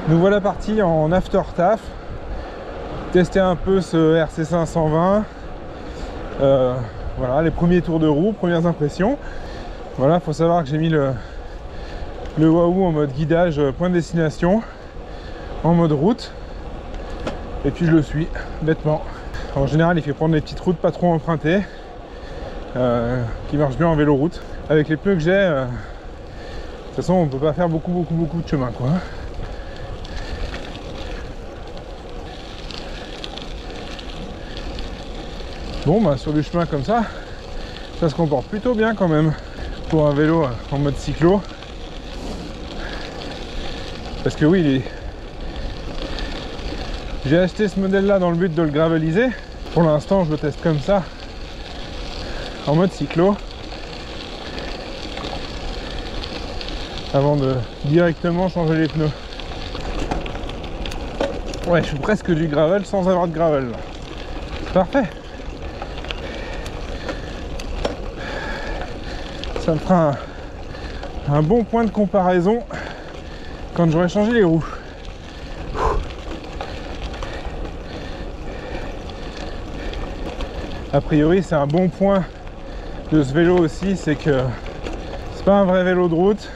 Nous voilà partis en after taf, tester un peu ce RC520. Voilà les premiers tours de roue, premières impressions. Voilà, faut savoir que j'ai mis le Wahoo en mode guidage point de destination, en mode route, et puis je le suis bêtement. En général il fait prendre des petites routes pas trop empruntées, qui marchent bien en vélo-route. Avec les pneus que j'ai, de toute façon on peut pas faire beaucoup de chemin quoi. Bon bah sur du chemin comme ça se comporte plutôt bien quand même pour un vélo en mode cyclo. Parce que oui, j'ai acheté ce modèle là dans le but de le graveliser. Pour l'instant je le teste comme ça en mode cyclo avant de directement changer les pneus. Ouais, je suis presque du gravel sans avoir de gravel là. Parfait. Ça me fera un bon point de comparaison quand j'aurai changé les roues. A priori c'est un bon point de ce vélo aussi, c'est que c'est pas un vrai vélo de route,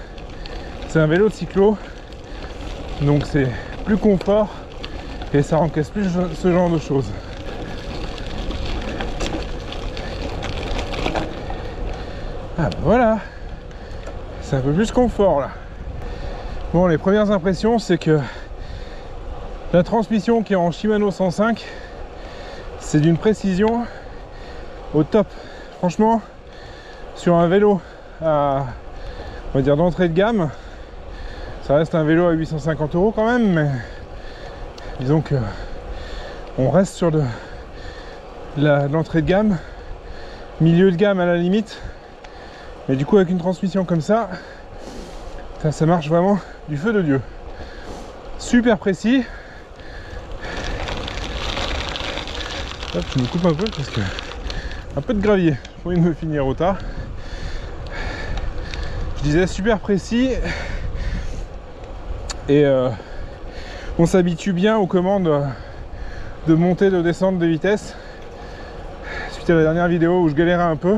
c'est un vélo de cyclo, donc c'est plus confort et ça encaisse plus ce genre de choses. Ah bah voilà, c'est un peu plus confort là. Bon, les premières impressions c'est que la transmission qui est en Shimano 105, c'est d'une précision au top. Franchement, sur un vélo à, on va dire, d'entrée de gamme, ça reste un vélo à 850 € quand même, mais disons que on reste sur de l'entrée de gamme, milieu de gamme à la limite. Mais du coup avec une transmission comme ça marche vraiment du feu de Dieu. Super précis. Hop, je me coupe un peu parce que un peu de gravier, j'ai envie de me finir au tas. Je disais super précis et on s'habitue bien aux commandes de montée, de descente de vitesse. Suite à la dernière vidéo où je galérais un peu,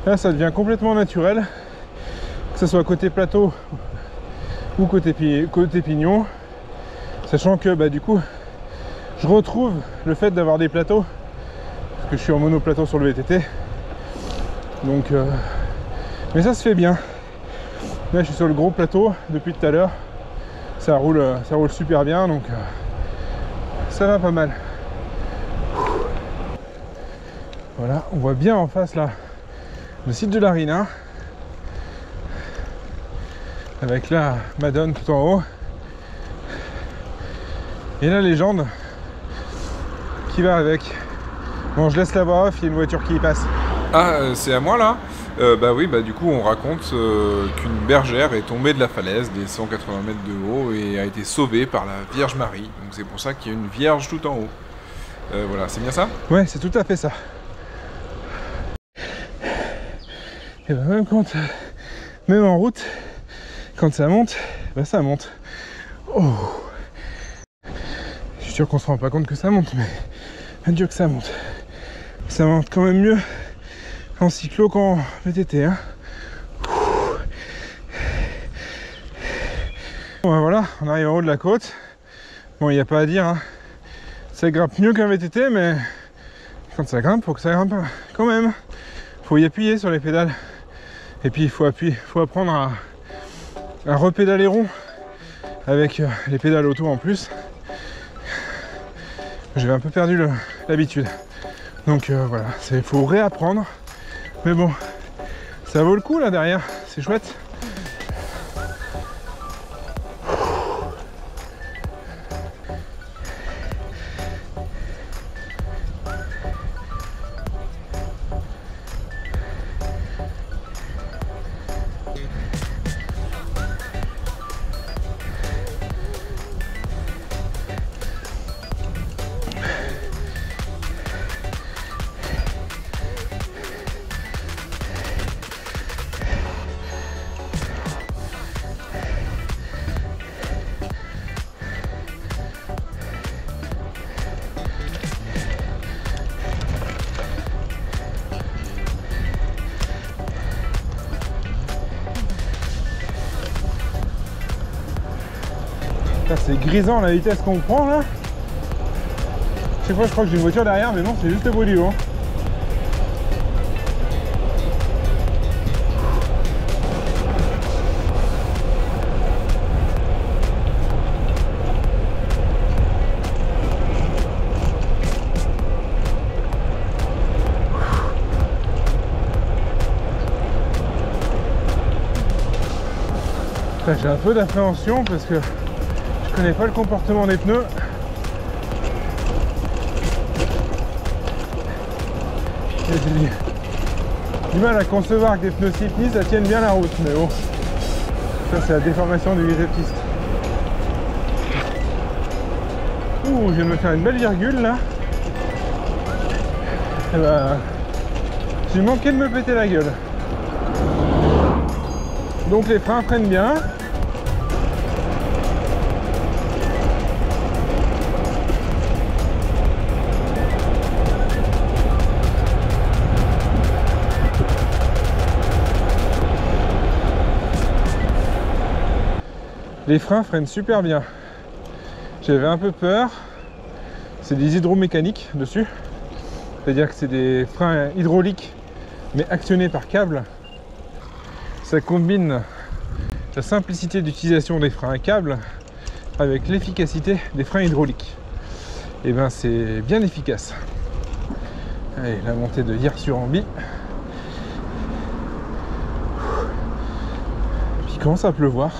là ça devient complètement naturel, que ce soit côté plateau ou côté pignon, sachant que bah, du coup je retrouve le fait d'avoir des plateaux, parce que je suis en monoplateau sur le VTT, donc mais ça se fait bien. Là je suis sur le gros plateau depuis tout à l'heure, ça roule super bien, donc ça va pas mal. Voilà, on voit bien en face là le site de l'Arena, avec la Madone tout en haut et la légende qui va avec. Bon, je laisse la voix off, il y a une voiture qui y passe. Ah, c'est à moi là. Bah oui, bah du coup on raconte qu'une bergère est tombée de la falaise des 180 mètres de haut et a été sauvée par la Vierge Marie. Donc c'est pour ça qu'il y a une vierge tout en haut. Voilà, c'est bien ça? Ouais, c'est tout à fait ça. Et bah même en route, quand ça monte, bah ça monte. Oh, je suis sûr qu'on se rend pas compte que ça monte, mais adieu que ça monte. Ça monte quand même mieux en cyclo qu'en VTT, hein. Bon bah voilà, on arrive en haut de la côte. Bon, il n'y a pas à dire, hein. Ça grimpe mieux qu'un VTT, mais quand ça grimpe, faut que ça grimpe quand même. Faut y appuyer sur les pédales. Et puis il faut apprendre à repédaler rond avec les pédales auto en plus. J'avais un peu perdu l'habitude. Donc voilà, il faut réapprendre. Mais bon, ça vaut le coup là derrière, c'est chouette. C'est grisant la vitesse qu'on prend là. Chaque fois je crois que j'ai une voiture derrière, mais non, c'est juste le bruit du vent. J'ai un peu d'appréhension parce que je connais pas le comportement des pneus. J'ai du mal à concevoir que des pneus si petits ça tienne bien la route, mais bon, ça c'est la déformation du piste. Ouh, je viens de me faire une belle virgule là. Et bah, j'ai manqué de me péter la gueule. Donc les freins freinent bien. Les freins freinent super bien. J'avais un peu peur. C'est des hydromécaniques dessus. C'est-à-dire que c'est des freins hydrauliques mais actionnés par câble. Ça combine la simplicité d'utilisation des freins à câble avec l'efficacité des freins hydrauliques. Et ben c'est bien efficace. Allez, la montée de Hyères-sur-Amby. Puis il commence à pleuvoir.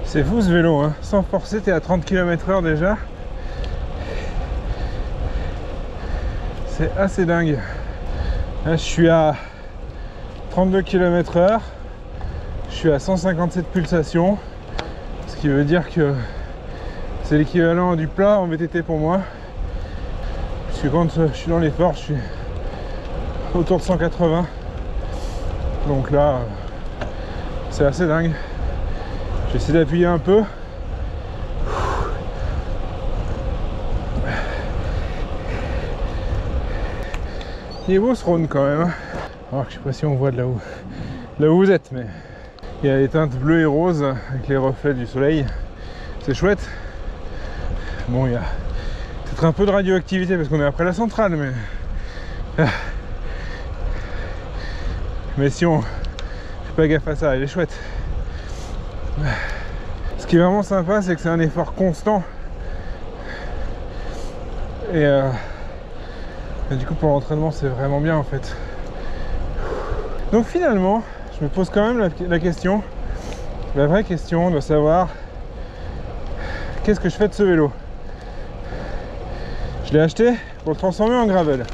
C'est fou ce vélo, hein. Sans forcer, t'es à 30 km/h déjà. C'est assez dingue. Là, je suis à 32 km/h. Je suis à 157 pulsations. Ce qui veut dire que c'est l'équivalent du plat en VTT pour moi. Puisque quand je suis dans l'effort, je suis autour de 180. Donc là, c'est assez dingue. J'essaie d'appuyer un peu. Il est beau ce Rhône quand même. Alors je sais pas si on voit de là où vous êtes, mais il y a les teintes bleues et roses avec les reflets du soleil. C'est chouette. Bon, il y a peut-être un peu de radioactivité parce qu'on est après la centrale, mais si on fait pas gaffe à ça, elle est chouette. Ce qui est vraiment sympa, c'est que c'est un effort constant et du coup pour l'entraînement c'est vraiment bien en fait. Donc finalement je me pose quand même la question, la vraie question de savoir qu'est-ce que je fais de ce vélo. Je l'ai acheté pour le transformer en gravel,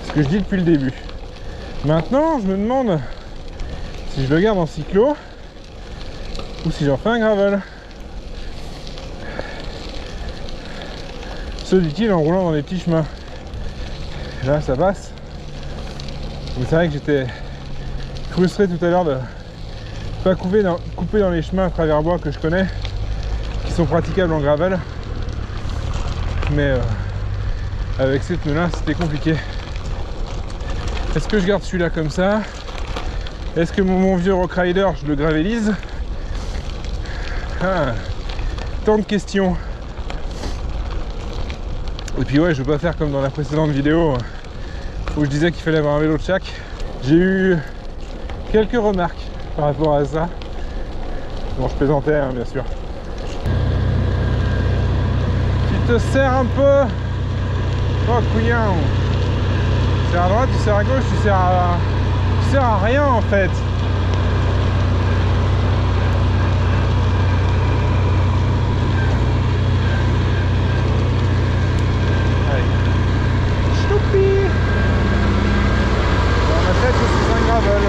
ce que je dis depuis le début. Maintenant je me demande si je le garde en cyclo ou si j'en fais un gravel. Ce dit-il en roulant dans des petits chemins. Là ça passe. Mais c'est vrai que j'étais frustré tout à l'heure de pas couper dans les chemins à travers bois que je connais, qui sont praticables en gravel. Mais avec ces pneus là c'était compliqué. Est-ce que je garde celui-là comme ça? Est-ce que mon vieux Rock Rider, je le gravélise? Tant de questions. Et puis ouais, je veux pas faire comme dans la précédente vidéo où je disais qu'il fallait avoir un vélo de chaque. J'ai eu quelques remarques par rapport à ça. Bon, je plaisantais, hein, bien sûr. Tu te serres un peu. Oh, couillon. Tu sers à droite, tu sers à gauche, tu sers à rien en fait. Allez. Choupi. Dans ma tête, je suis un gravel.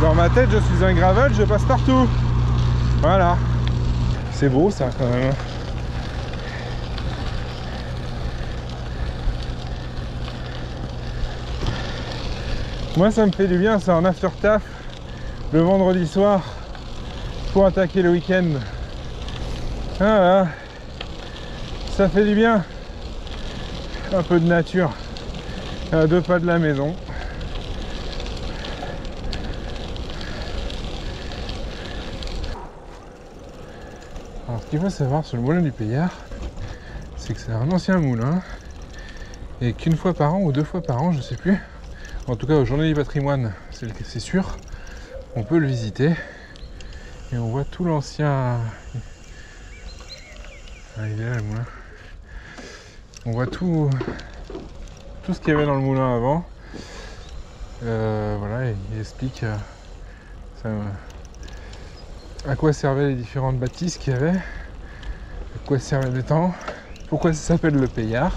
Dans ma tête, je suis un gravel, je passe partout. Voilà. C'est beau ça quand même. Moi ça me fait du bien, c'est un after taf le vendredi soir pour attaquer le week-end. Voilà, ça fait du bien. Un peu de nature à 2 pas de la maison. Alors ce qu'il faut savoir sur le moulin du Payard, c'est que c'est un ancien moulin et qu'une fois par an ou 2 fois par an, je sais plus, en tout cas aux Journées du patrimoine, c'est sûr, on peut le visiter et on voit tout l'ancien... Ah, il est là le moulin. On voit tout ce qu'il y avait dans le moulin avant. Voilà, il explique à quoi servaient les différentes bâtisses qu'il y avait, à quoi servaient les temps, pourquoi ça s'appelle le Payard.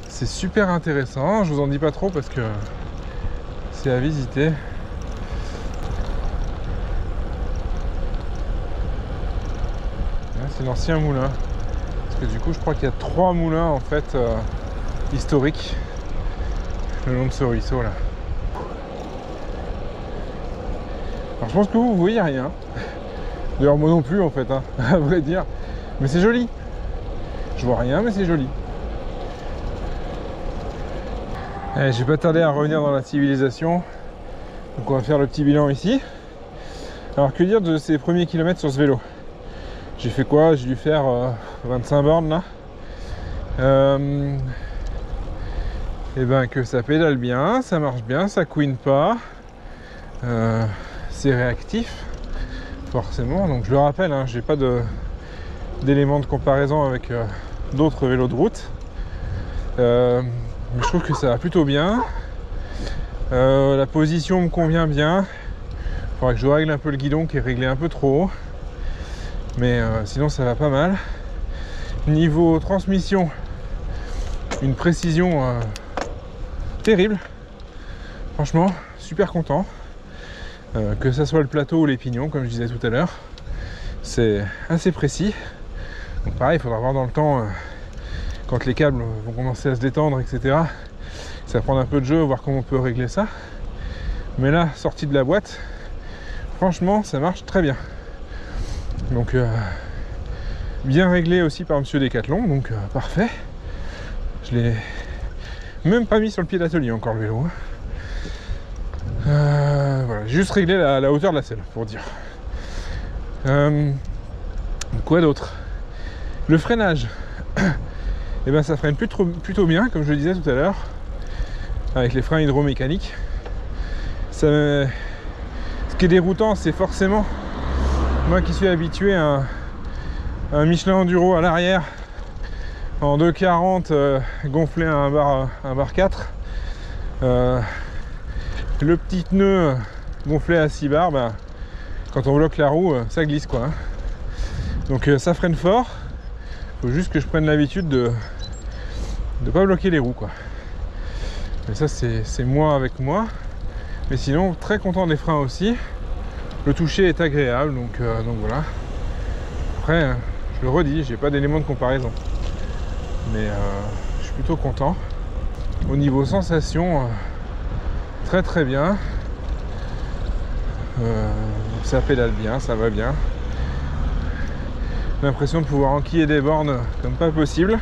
C'est super intéressant, je vous en dis pas trop parce que c'est à visiter. Là, c'est l'ancien moulin. Parce que du coup je crois qu'il y a 3 moulins en fait historiques le long de ce ruisseau là. Alors je pense que vous voyez rien. D'ailleurs moi non plus en fait, hein, à vrai dire. Mais c'est joli. Je vois rien mais c'est joli. Allez, j'ai pas tardé à revenir dans la civilisation. Donc on va faire le petit bilan ici. Alors que dire de ces premiers kilomètres sur ce vélo? J'ai fait quoi? J'ai dû faire 25 bornes là. Et ben que ça pédale bien, ça marche bien, ça couine pas. C'est réactif, forcément. Donc je le rappelle, hein, j'ai pas d'éléments de comparaison avec d'autres vélos de route. Mais je trouve que ça va plutôt bien. La position me convient bien. Il faudra que je règle un peu le guidon qui est réglé un peu trop haut. Mais sinon ça va pas mal. Niveau transmission, une précision terrible. Franchement, super content. Que ça soit le plateau ou les pignons, comme je disais tout à l'heure. C'est assez précis. Donc pareil, il faudra voir dans le temps quand les câbles vont commencer à se détendre, etc. Ça va prendre un peu de jeu, voir comment on peut régler ça. Mais là, sorti de la boîte, franchement, ça marche très bien. Donc bien réglé aussi par monsieur Decathlon, donc parfait. Je l'ai même pas mis sur le pied d'atelier encore le vélo. Voilà, j'ai juste réglé la hauteur de la selle pour dire. Quoi d'autre? Le freinage. Et ben ça freine plutôt bien, comme je le disais tout à l'heure, avec les freins hydromécaniques. Ce qui est déroutant, c'est forcément moi qui suis habitué à un Michelin Enduro à l'arrière en 2,40 gonflé à un bar 4. Le petit pneu gonflé à 6 bars, ben, quand on bloque la roue, ça glisse quoi. Donc ça freine fort. Faut juste que je prenne l'habitude de pas bloquer les roues quoi. Mais ça c'est moi avec moi. Mais sinon très content des freins aussi. Le toucher est agréable, donc voilà. Après, je le redis, j'ai pas d'élément de comparaison. Mais je suis plutôt content. Au niveau sensation, très très bien. Ça pédale bien, ça va bien. L'impression de pouvoir enquiller des bornes comme pas possible.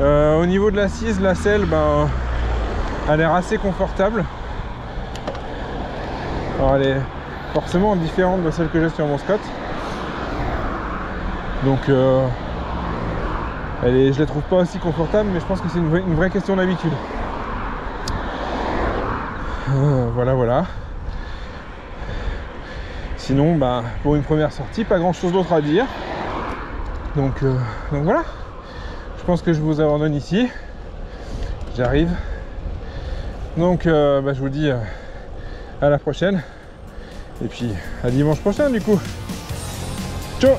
Au niveau de l'assise, la selle, ben, elle a l'air assez confortable. Alors elle est forcément différente de celle que j'ai sur mon Scott. Donc je la trouve pas aussi confortable, mais je pense que c'est une vraie question d'habitude. Voilà. Sinon, bah, pour une première sortie, pas grand chose d'autre à dire. Donc voilà. Je pense que je vous abandonne ici. J'arrive. Donc je vous dis à la prochaine. Et puis à dimanche prochain du coup. Ciao!